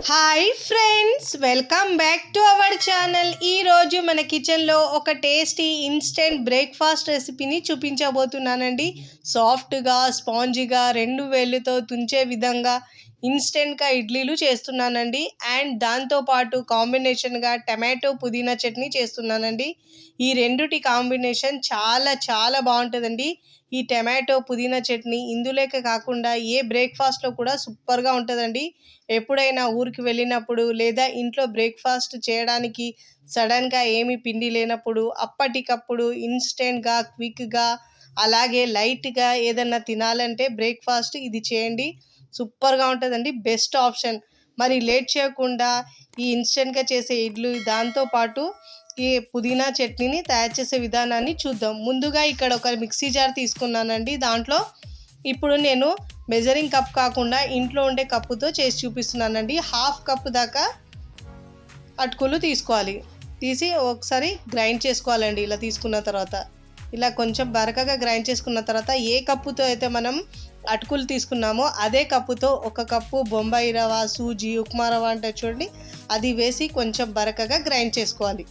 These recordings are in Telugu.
Hi friends, welcome back to our channel. ఈరోజు మన కిచెన్లో ఒక టేస్టీ ఇన్స్టెంట్ బ్రేక్ఫాస్ట్ రెసిపీని చూపించబోతున్నానండి. సాఫ్ట్గా, స్పాంజీగా, రెండు వేళ్ళతో తుంచే విధంగా ఇన్స్టెంట్గా ఇడ్లీలు చేస్తున్నానండి. అండ్ దాంతోపాటు కాంబినేషన్గా టమాటో పుదీనా చట్నీ చేస్తున్నానండి. ఈ రెండుటి కాంబినేషన్ చాలా చాలా బాగుంటుందండి. ఈ టమాటో పుదీనా చట్నీ ఇందులోకే కాకుండా ఏ బ్రేక్ఫాస్ట్లో కూడా సూపర్గా ఉంటుందండి. ఎప్పుడైనా ఊరికి వెళ్ళినప్పుడు లేదా ఇంట్లో బ్రేక్ఫాస్ట్ చేయడానికి సడన్గా ఏమి పిండి లేనప్పుడు అప్పటికప్పుడు ఇన్స్టెంట్గా, క్విక్గా, అలాగే లైట్గా ఏదన్నా తినాలంటే బ్రేక్ఫాస్ట్ ఇది చేయండి. సూపర్గా ఉంటుందండి. Best option. మరి లేట్ చేయకుండా ఈ ఇన్స్టెంట్గా చేసే ఇడ్లీ దాంతోపాటు ఈ పుదీనా చట్నీని తయారు చేసే విధానాన్ని చూద్దాం. ముందుగా ఇక్కడ ఒక మిక్సీ జార్ తీసుకున్నానండి. దాంట్లో ఇప్పుడు నేను మెజరింగ్ కప్ కాకుండా ఇంట్లో ఉండే కప్పుతో చేసి చూపిస్తున్నానండి. హాఫ్ కప్ దాకా అటుకులు తీసుకోవాలి. తీసి ఒకసారి గ్రైండ్ చేసుకోవాలండి. ఇలా తీసుకున్న తర్వాత ఇలా కొంచెం బరకగా గ్రైండ్ చేసుకున్న తర్వాత ఏ కప్పుతో అయితే మనం అటుకులు తీసుకున్నామో అదే కప్పుతో ఒక కప్పు బొంబాయి రవ, సూజీ, ఉప్మా రవ అంటే చూడండి, అది వేసి కొంచెం బరకగా గ్రైండ్ చేసుకోవాలి.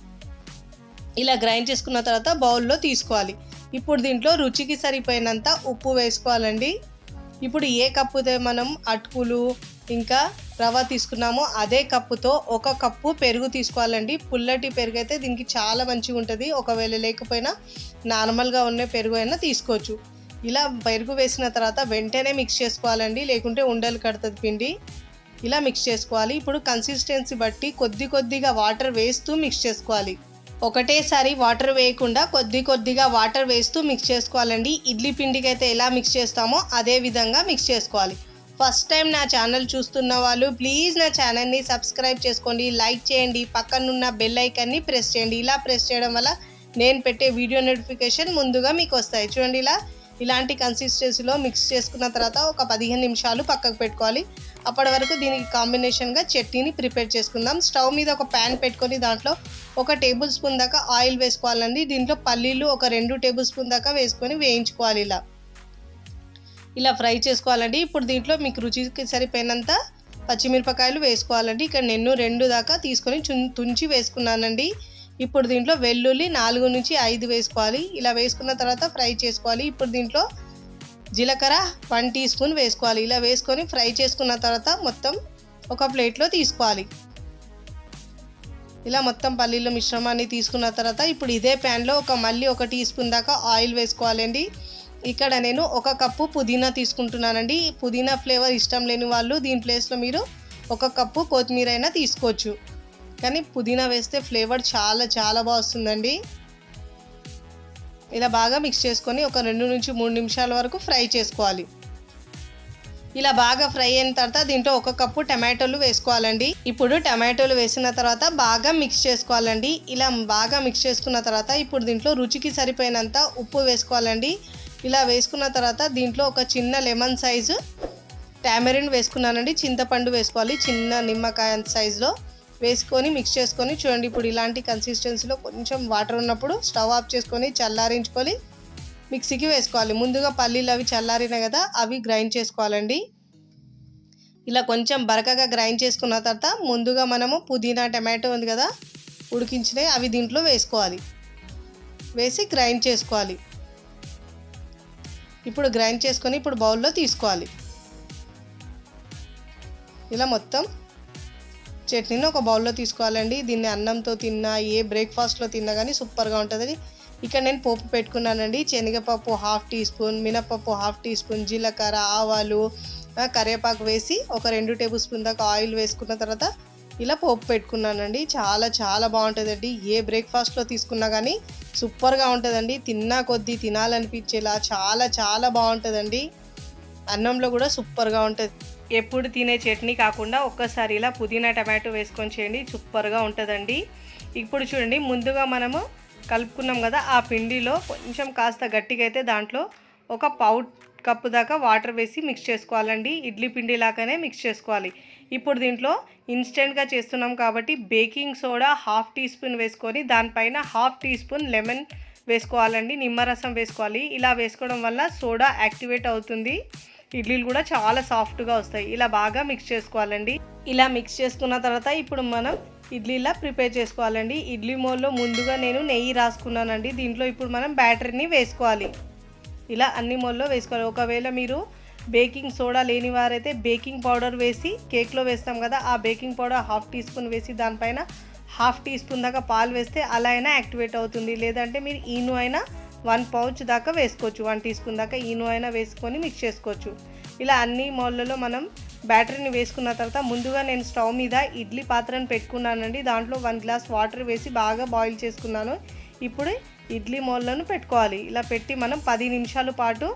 ఇలా గ్రైండ్ చేసుకున్న తర్వాత బౌల్లో తీసుకోవాలి. ఇప్పుడు దీంట్లో రుచికి సరిపోయినంత ఉప్పు వేసుకోవాలండి. ఇప్పుడు ఏ కప్పుతో మనం అటుకులు ఇంకా రవ తీసుకున్నామో అదే కప్పుతో ఒక కప్పు పెరుగు తీసుకోవాలండి. పుల్లటి పెరుగు అయితే దీనికి చాలా మంచిగా ఉంటుంది. ఒకవేళ లేకపోయినా నార్మల్గా ఉన్న పెరుగు అయినా తీసుకోవచ్చు. ఇలా పెరుగు వేసిన తర్వాత వెంటనే మిక్స్ చేసుకోవాలండి, లేకుంటే ఉండలు కడుతుంది పిండి. ఇలా మిక్స్ చేసుకోవాలి. ఇప్పుడు కన్సిస్టెన్సీ బట్టి కొద్దిగా వాటర్ వేస్తూ మిక్స్ చేసుకోవాలి. ఒకటేసారి వాటర్ వేయకుండా కొద్దిగా వాటర్ వేస్తూ మిక్స్ చేసుకోవాలండి. ఇడ్లీ పిండికి అయితే ఎలా మిక్స్ చేస్తామో అదే విధంగా మిక్స్ చేసుకోవాలి. ఫస్ట్ టైం నా ఛానల్ చూస్తున్న వాళ్ళు ప్లీజ్ నా ఛానల్ని సబ్స్క్రైబ్ చేసుకోండి, లైక్ చేయండి, పక్కనున్న బెల్ ఐకాన్ని ప్రెస్ చేయండి. ఇలా ప్రెస్ చేయడం వల్ల నేను పెట్టే వీడియో నోటిఫికేషన్ ముందుగా మీకు వస్తాయి. చూడండి, ఇలాంటి కన్సిస్టెన్సీలో మిక్స్ చేసుకున్న తర్వాత ఒక 15 నిమిషాలు పక్కకు పెట్టుకోవాలి. అప్పటి వరకు దీనికి కాంబినేషన్గా చట్నీని ప్రిపేర్ చేసుకుందాం. స్టవ్ మీద ఒక ప్యాన్ పెట్టుకొని దాంట్లో 1 టేబుల్ స్పూన్ దాకా ఆయిల్ వేసుకోవాలండి. దీంట్లో పల్లీలు ఒక 2 టేబుల్ స్పూన్ దాకా వేసుకొని వేయించుకోవాలి. ఇలా ఫ్రై చేసుకోవాలండి. ఇప్పుడు దీంట్లో మీకు రుచికి సరిపోయినంత పచ్చిమిరపకాయలు వేసుకోవాలండి. ఇక్కడ నేను 2 దాకా తీసుకొని తుంచి వేసుకున్నానండి. ఇప్పుడు దీంట్లో వెల్లుల్లి 4 నుంచి 5 వేసుకోవాలి. ఇలా వేసుకున్న తర్వాత ఫ్రై చేసుకోవాలి. ఇప్పుడు దీంట్లో జీలకర్ర 1 టీ స్పూన్ వేసుకోవాలి. ఇలా వేసుకొని ఫ్రై చేసుకున్న తర్వాత మొత్తం ఒక ప్లేట్లో తీసుకోవాలి. ఇలా మొత్తం పల్లీల మిశ్రమాన్ని తీసుకున్న తర్వాత ఇప్పుడు ఇదే ప్యాన్లో మళ్ళీ 1 టీ స్పూన్ దాకా ఆయిల్ వేసుకోవాలండి. ఇక్కడ నేను 1 కప్పు పుదీనా తీసుకుంటున్నానండి. పుదీనా ఫ్లేవర్ ఇష్టం లేని వాళ్ళు దీని ప్లేస్లో మీరు 1 కప్పు కొత్తిమీర అయినా తీసుకోవచ్చు. కానీ పుదీనా వేస్తే ఫ్లేవర్ చాలా చాలా బాగా వస్తుందండి. ఇలా బాగా మిక్స్ చేసుకొని ఒక 2 నుంచి 3 నిమిషాల వరకు ఫ్రై చేసుకోవాలి. ఇలా బాగా ఫ్రై అయిన తర్వాత దీంట్లో 1 కప్పు టమాటోలు వేసుకోవాలండి. ఇప్పుడు టమాటోలు వేసిన తర్వాత బాగా మిక్స్ చేసుకోవాలండి. ఇలా బాగా మిక్స్ చేసుకున్న తర్వాత ఇప్పుడు దీంట్లో రుచికి సరిపోయినంత ఉప్పు వేసుకోవాలండి. ఇలా వేసుకున్న తర్వాత దీంట్లో ఒక చిన్న లెమన్ సైజు టామరిన్ వేసుకున్నానండి. చింతపండు వేసుకోవాలి, చిన్న నిమ్మకాయ సైజులో వేసుకొని మిక్స్ చేసుకొని చూడండి. ఇప్పుడు ఇలాంటి కన్సిస్టెన్సీలో కొంచెం వాటర్ ఉన్నప్పుడు స్టవ్ ఆఫ్ చేసుకొని చల్లారించుకొని మిక్సీకి వేసుకోవాలి. ముందుగా పల్లీలు అవి చల్లారినాయి కదా, అవి గ్రైండ్ చేసుకోవాలండి. ఇలా కొంచెం బరకగా గ్రైండ్ చేసుకున్న తర్వాత ముందుగా మనము పుదీనా, టమాటో ఉంది కదా ఉడికించినవి, అవి దీంట్లో వేసుకోవాలి. వేసి గ్రైండ్ చేసుకోవాలి. ఇప్పుడు గ్రైండ్ చేసుకొని ఇప్పుడు బౌల్లో తీసుకోవాలి. ఇలా మొత్తం చట్నీని ఒక బౌల్లో తీసుకోవాలండి. దీన్ని అన్నంతో తిన్నా, ఏ బ్రేక్ఫాస్ట్లో తిన్నా కానీ సూపర్గా ఉంటుంది. ఇక్కడ నేను పోపు పెట్టుకున్నానండి. శనగపప్పు 1/2 టీ స్పూన్, మినపప్పు 1/2 టీ స్పూన్, జీలకర్ర, ఆవాలు, కరివేపాకు వేసి ఒక 2 టేబుల్ స్పూన్ దాకా ఆయిల్ వేసుకున్న తర్వాత ఇలా పోపు పెట్టుకున్నానండి. చాలా చాలా బాగుంటుందండి. ఏ బ్రేక్ఫాస్ట్లో తీసుకున్నా కానీ సూపర్గా ఉంటుందండి. తిన్నా కొద్దీ తినాలనిపించేలా చాలా చాలా బాగుంటుందండి. అన్నంలో కూడా సూపర్గా ఉంటుంది. ఎప్పుడు తినే చట్నీ కాకుండా ఒక్కసారి ఇలా పుదీనా టమాటో వేసుకొని చేయండి, సూపర్గా ఉంటుందండి. ఇప్పుడు చూడండి, ముందుగా మనము కలుపుకున్నాం కదా ఆ పిండిలో కొంచెం కాస్త గట్టిగా అయితే దాంట్లో 1 పావు కప్పు దాకా వాటర్ వేసి మిక్స్ చేసుకోవాలండి. ఇడ్లీ పిండి లాగానే మిక్స్ చేసుకోవాలి. ఇప్పుడు దీంట్లో ఇన్స్టెంట్గా చేస్తున్నాం కాబట్టి బేకింగ్ సోడా 1/2 టీ స్పూన్ వేసుకొని దానిపైన 1/2 టీ స్పూన్ లెమన్ వేసుకోవాలండి. నిమ్మరసం వేసుకోవాలి. ఇలా వేసుకోవడం వల్ల సోడా యాక్టివేట్ అవుతుంది. ఇడ్లీలు కూడా చాలా సాఫ్ట్గా వస్తాయి. ఇలా బాగా మిక్స్ చేసుకోవాలండి. ఇలా మిక్స్ చేసుకున్న తర్వాత ఇప్పుడు మనం ఇడ్లీలా ప్రిపేర్ చేసుకోవాలండి. ఇడ్లీ మోల్లో ముందుగా నేను నెయ్యి రాసుకున్నానండి. దీంట్లో ఇప్పుడు మనం బ్యాటర్ని వేసుకోవాలి. ఇలా అన్ని మోల్లో వేసుకోవాలి. ఒకవేళ మీరు బేకింగ్ సోడా లేని వారైతే బేకింగ్ పౌడర్ వేసి కేక్లో వేస్తాం కదా, ఆ బేకింగ్ పౌడర్ 1/2 టీ స్పూన్ వేసి దానిపైన 1/2 టీ స్పూన్ దాకా పాలు వేస్తే అలా అయినా యాక్టివేట్ అవుతుంది. లేదంటే మీరు ఈను అయినా 1 పౌచ్ దాకా వేసుకోవచ్చు. 1 టీ స్పూన్ దాకా ఈను అయినా వేసుకొని మిక్స్ చేసుకోవచ్చు. ఇలా అన్ని మౌళ్ళలో మనం బ్యాటరీని వేసుకున్న తర్వాత ముందుగా నేను స్టవ్ మీద ఇడ్లీ పాత్రను పెట్టుకున్నానండి. దాంట్లో 1 గ్లాస్ వాటర్ వేసి బాగా బాయిల్ చేసుకున్నాను. ఇప్పుడు ఇడ్లీ మౌళ్ళను పెట్టుకోవాలి. ఇలా పెట్టి మనం 10 నిమిషాల పాటు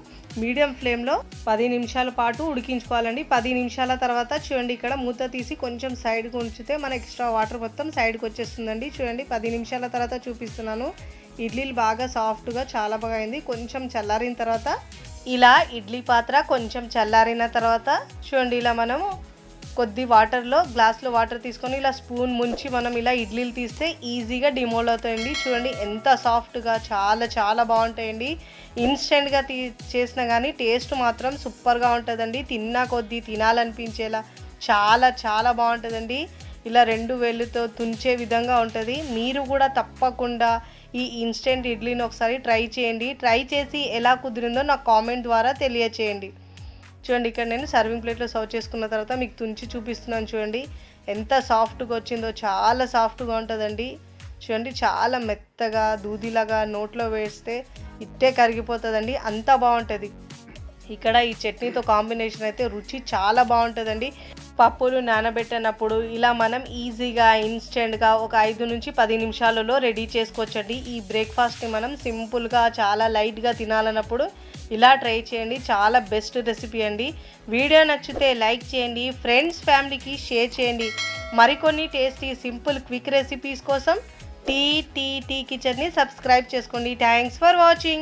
మీడియం ఫ్లేమ్లో 10 నిమిషాల పాటు ఉడికించుకోవాలండి. 10 నిమిషాల తర్వాత చూడండి, ఇక్కడ మూత తీసి కొంచెం సైడ్కి ఉంచితే మన ఎక్స్ట్రా వాటర్ మొత్తం సైడ్కి వచ్చేస్తుందండి. చూడండి, 10 నిమిషాల తర్వాత చూపిస్తున్నాను. ఇడ్లీలు బాగా సాఫ్ట్గా చాలా బాగా అయింది. కొంచెం చల్లారిన తర్వాత ఇలా ఇడ్లీ పాత్ర కొంచెం చల్లారిన తర్వాత చూడండి, ఇలా మనము కొద్ది వాటర్లో గ్లాస్లో వాటర్ తీసుకొని ఇలా స్పూన్ ముంచి మనం ఇలా ఇడ్లీలు తీస్తే ఈజీగా డిమోల్డ్ అవుతాయండి. చూడండి ఎంత సాఫ్ట్గా చాలా చాలా బాగుంటాయండి. ఇన్స్టెంట్గా చేసినా కానీ టేస్ట్ మాత్రం సూపర్గా ఉంటుందండి. తిన్నా కొద్దీ తినాలనిపించేలా చాలా చాలా బాగుంటుందండి. ఇలా 2 వేళ్ళతో తుంచే విధంగా ఉంటుంది. మీరు కూడా తప్పకుండా ఈ ఇన్స్టెంట్ ఇడ్లీని ఒకసారి ట్రై చేయండి. ట్రై చేసి ఎలా కుదిరిందో నాకు కామెంట్ ద్వారా తెలియచేయండి. చూడండి, ఇక్కడ నేను సర్వింగ్ ప్లేట్లో సర్వ్ చేసుకున్న తర్వాత మీకు తుంచి చూపిస్తున్నాను. చూడండి ఎంత సాఫ్ట్గా వచ్చిందో, చాలా సాఫ్ట్గా ఉంటుందండి. చూడండి, చాలా మెత్తగా దూదిలాగా నోట్లో వేస్తే ఇట్టే కరిగిపోతుందండి, అంత బాగుంటుంది. ఇక్కడ ఈ చట్నీతో కాంబినేషన్ అయితే రుచి చాలా బాగుంటుందండి. పప్పులు నానబెట్టినప్పుడు ఇలా మనం ఈజీగా ఇన్స్టెంట్గా ఒక 5 నుంచి 10 నిమిషాలలో రెడీ చేసుకోవచ్చండి. ఈ బ్రేక్ఫాస్ట్ని మనం సింపుల్గా చాలా లైట్గా తినాలన్నప్పుడు ఇలా ట్రై చేయండి. చాలా బెస్ట్ రెసిపీ అండి. వీడియో నచ్చితే లైక్ చేయండి, ఫ్రెండ్స్ ఫ్యామిలీకి షేర్ చేయండి. మరికొన్ని టేస్టీ సింపుల్ క్విక్ రెసిపీస్ కోసం టీ కిచెన్ని సబ్స్క్రైబ్ చేసుకోండి. Thanks for watching.